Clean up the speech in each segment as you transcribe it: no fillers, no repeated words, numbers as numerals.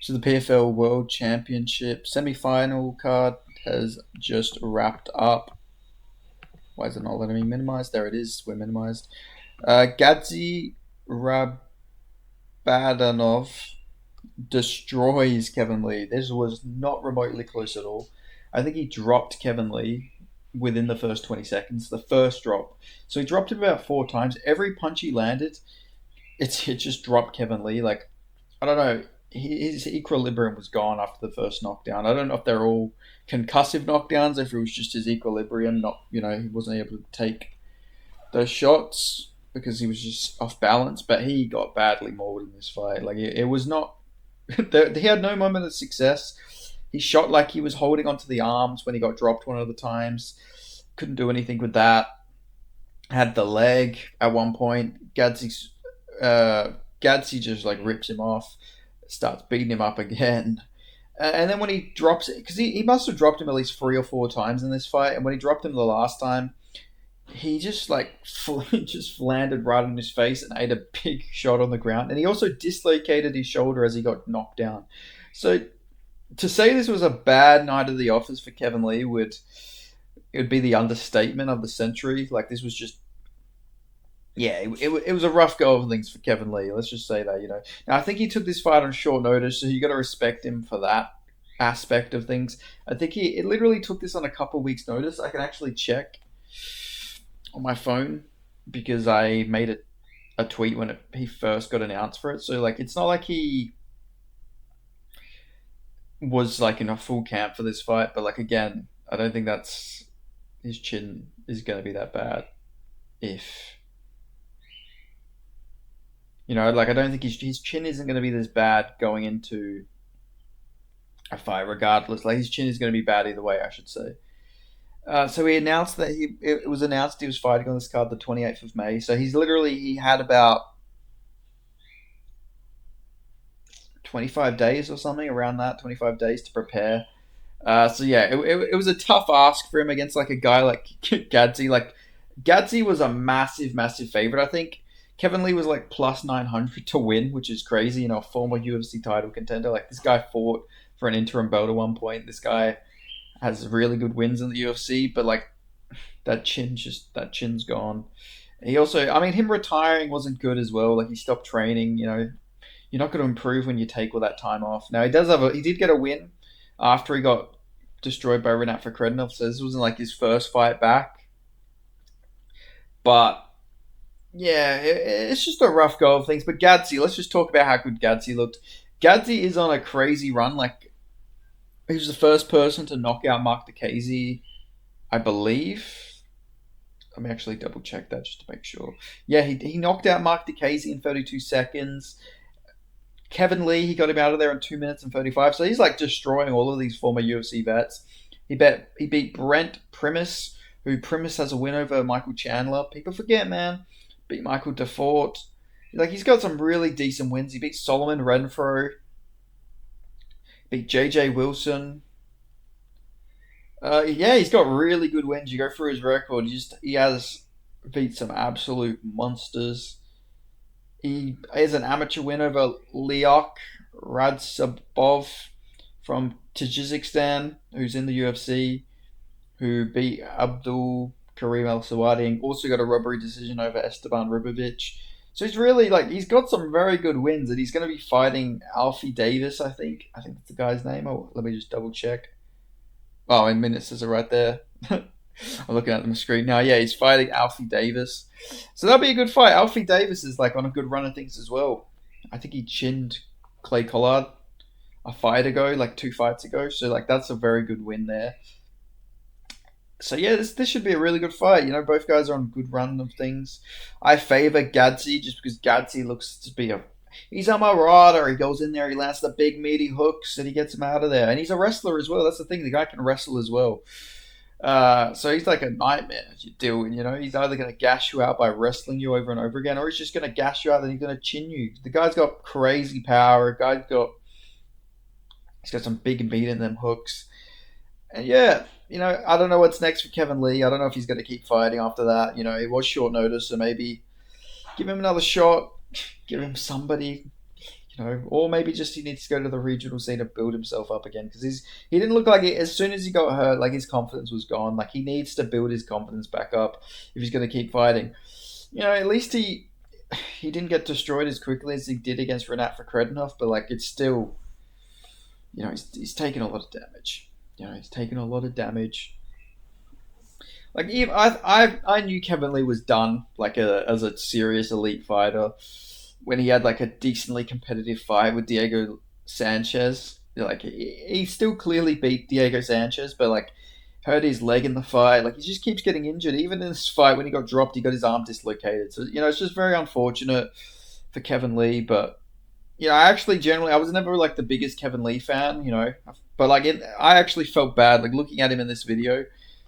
So the PFL World Championship semi-final card has just wrapped up. Why is it not letting me minimize? There it is. We're minimized. Gadzhi Rabadanov destroys Kevin Lee. This was not remotely close at all. I think he dropped Kevin Lee within the first 20 seconds, the first drop. So he dropped him about 4 times. Every punch he landed, it just dropped Kevin Lee. Like, I don't know. His equilibrium was gone after the first knockdown. I don't know if they're all concussive knockdowns, if it was just his equilibrium, not, he wasn't able to take those shots because he was just off balance. But he got badly mauled in this fight. Like, it was not. He had no moment of success. He shot like he was holding onto the arms when he got dropped one of the times. Couldn't do anything with that. Had the leg at one point. Gadzhi just like rips him off, starts beating him up again. And then when he drops it, because he must have dropped him at least 3 or 4 times in this fight, and when he dropped him the last time, he just like just landed right on his face and ate a big shot on the ground. And he also dislocated his shoulder as he got knocked down. So to say this was a bad night of the office for Kevin Lee would be the understatement of the century. Like, this was just, yeah, it was a rough go of things for Kevin Lee. Let's just say that. Now I think he took this fight on short notice, so you got to respect him for that aspect of things. I think he it literally took this on a couple of weeks' notice. I can actually check on my phone because I made it a tweet when he first got announced for it. So like, it's not like he was like in a full camp for this fight, but like, again, I don't think that's his chin is going to be that bad. If like, I don't think his chin isn't going to be this bad going into a fight, regardless. Like, his chin is going to be bad either way, I should say. So he announced that it was announced he was fighting on this card the 28th of May. So he had about 25 days or something around that, 25 days to prepare. So yeah, it was a tough ask for him against like a guy like Gadzhi. Like, Gadzhi was a massive, massive favorite. I think Kevin Lee was like plus 900 to win, which is crazy. A former UFC title contender. Like, this guy fought for an interim belt at one point. This guy has really good wins in the UFC, but like, that chin's gone. He also, I mean, him retiring wasn't good as well. Like, he stopped training. You're not going to improve when you take all that time off. Now he did get a win after he got destroyed by Renat Fakhretdinov, so this wasn't like his first fight back. But yeah, it's just a rough go of things. But Gadzhi, let's just talk about how good Gadzhi looked. Gadzhi is on a crazy run. Like, he was the first person to knock out Mark DeCasey, I believe. Let me actually double check that just to make sure. Yeah, he knocked out Mark DeCasey in 32 seconds. Kevin Lee, he got him out of there in 2 minutes and 35. So he's like destroying all of these former UFC vets. He beat Brent Primus, who Primus has a win over Michael Chandler. People forget, man. Beat Michael DeFort. Like, he's got some really decent wins. He beat Solomon Renfro. Beat JJ Wilson. Yeah, he's got really good wins. You go through his record, he has beat some absolute monsters. He has an amateur win over Leok Radzhabov from Tajikistan, who's in the UFC, who beat Abdul Karim Al Sawadi, and also got a robbery decision over Esteban Ribovic. So he's really like, he's got some very good wins, and he's going to be fighting Alfie Davis. I think that's the guy's name. Oh, let me just double check. Oh, in minutes is it right there? I'm looking at the screen now. Yeah, he's fighting Alfie Davis. So that'll be a good fight. Alfie Davis is like on a good run of things as well. I think he chinned Clay Collard a fight ago, like 2 fights ago. So like, that's a very good win there. So yeah, this should be a really good fight. Both guys are on a good run of things. I favor Gadzhi just because Gadzhi looks to be he's a marauder. He goes in there, he lands the big meaty hooks, and he gets him out of there. And he's a wrestler as well. That's the thing. The guy can wrestle as well. So he's like a nightmare to deal with. He's either going to gash you out by wrestling you over and over again, or he's just going to gash you out and he's going to chin you. The guy's got crazy power. He's got some big meat in them hooks. And yeah, I don't know what's next for Kevin Lee. I don't know if he's going to keep fighting after that. It was short notice, so maybe give him another shot. Give him somebody. or maybe just he needs to go to the regional scene to build himself up again because he didn't look like it as soon as he got hurt, like his confidence was gone. Like he needs to build his confidence back up if he's going to keep fighting. At least he didn't get destroyed as quickly as he did against Renat Fakhretdinov, but like it's still, he's taken a lot of damage. He's taken a lot of damage. Like I knew Kevin Lee was done like as a serious elite fighter when he had like a decently competitive fight with Diego Sanchez. Like he still clearly beat Diego Sanchez, but like hurt his leg in the fight. Like he just keeps getting injured. Even in this fight, when he got dropped, he got his arm dislocated. So it's just very unfortunate for Kevin Lee. But I actually generally I was never like the biggest Kevin Lee fan. But like I actually felt bad like looking at him in this video.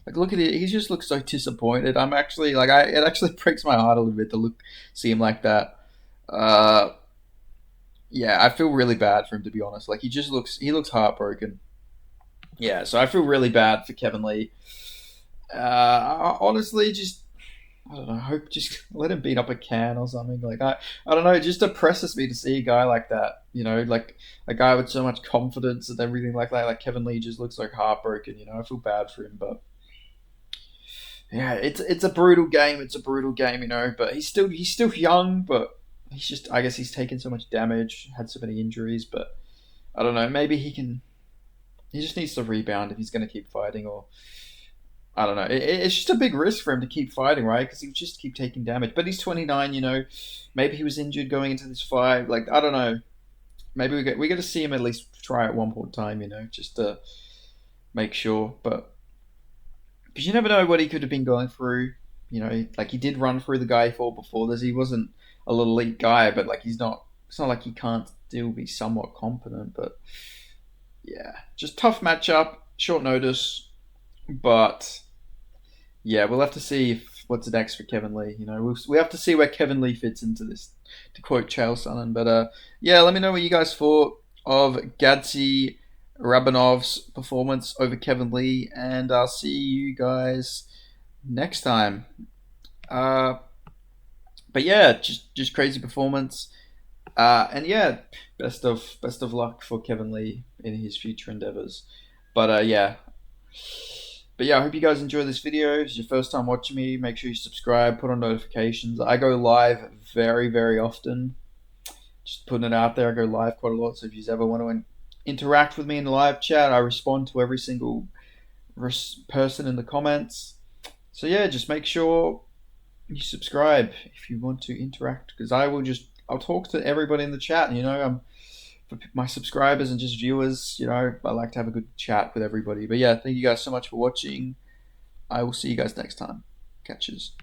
Like look at it, he just looks so disappointed. I'm actually like it actually breaks my heart a little bit to see him like that. Uh, yeah, I feel really bad for him to be honest. Like he looks heartbroken. Yeah, so I feel really bad for Kevin Lee. Honestly, just I don't know. I hope just let him beat up a can or something. Like I don't know. It just depresses me to see a guy like that. Like a guy with so much confidence and everything like that. Like Kevin Lee just looks like heartbroken. I feel bad for him, but yeah, it's a brutal game. It's a brutal game. But he's still young, but he's just I guess he's taken so much damage, had so many injuries, but I don't know. Maybe he can. He just needs to rebound if he's going to keep fighting, or I don't know. It's just a big risk for him to keep fighting, right? Because he would just keep taking damage. But he's 29. Maybe he was injured going into this fight. Like I don't know. Maybe we get to see him at least try at one more time. Just to make sure. But because you never know what he could have been going through. Like he did run through the guy he fought before this. He wasn't a little elite guy, but like he's not. It's not like he can't still be somewhat competent. But yeah, just tough matchup, short notice. But yeah, we'll have to see what's next for Kevin Lee. We have to see where Kevin Lee fits into this. To quote Chael Sonnen, but yeah, let me know what you guys thought of Gadzhi Rabanov's performance over Kevin Lee, and I'll see you guys next time. Uh, but yeah, just crazy performance. And yeah, best of luck for Kevin Lee in his future endeavors. But yeah, I hope you guys enjoy this video. If it's your first time watching me, make sure you subscribe, put on notifications. I go live very, very often. Just putting it out there, I go live quite a lot. So if you ever want to interact with me in the live chat, I respond to every single person in the comments. So yeah, just make sure you subscribe if you want to interact, because I'll talk to everybody in the chat. For my subscribers and just viewers, I like to have a good chat with everybody. But yeah, thank you guys so much for watching. I will see you guys next time. Catches.